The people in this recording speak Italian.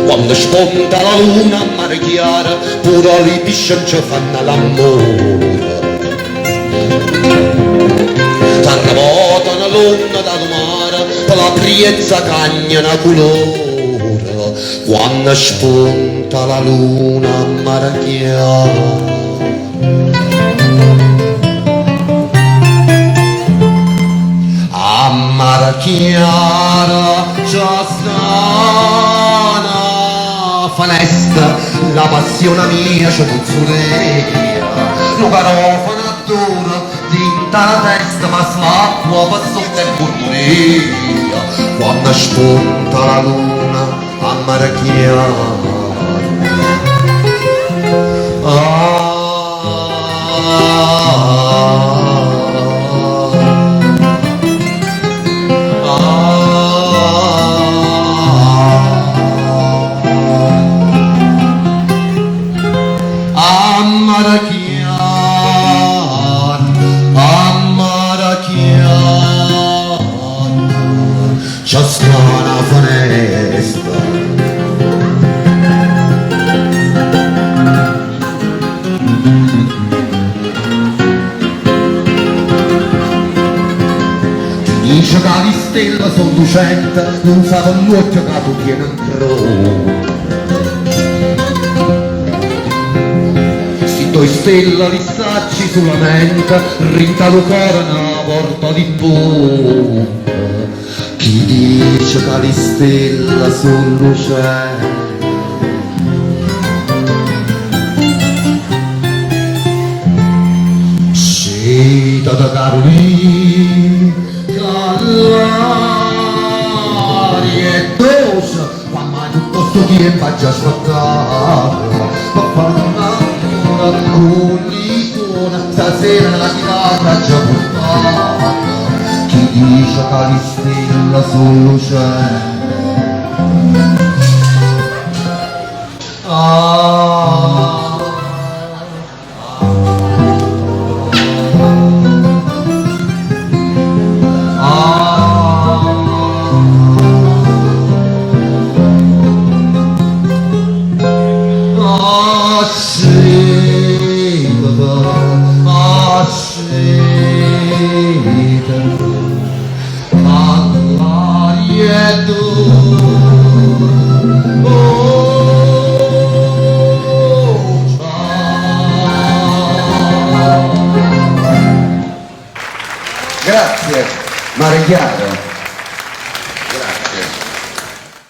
Quando spunta la luna a mare chiara, pure le pesci ci fanno l'amore. S'arrabotano l'onda da mare, per la briezza cagnano colore. Quando spunta la luna a mare chiara. A mare chiara c'è sta finestra, la passione mia c'è puzzuleria, lo garofano adora, dinta la testa, ma l'acqua per sotto è burburia, quando spunta la luna a mare chiara. C'è strana finestra, dice che le stelle sono lucenti, non sa con l'occhio che tu tieni in croce. Se due stelle li sacci sulla mente, rinta lo cuore una porta di bocca. Chi dice che le stelle sono lucenti? Scita da Carolina, che l'aria è dolce, ma mai tutto sto tempo ha già aspettato. Ma fare un'ancora con l'icona, stasera la chitarra ha già portata. Chi dice che le stelle sono lucenti? Grazie, Mare Chiara.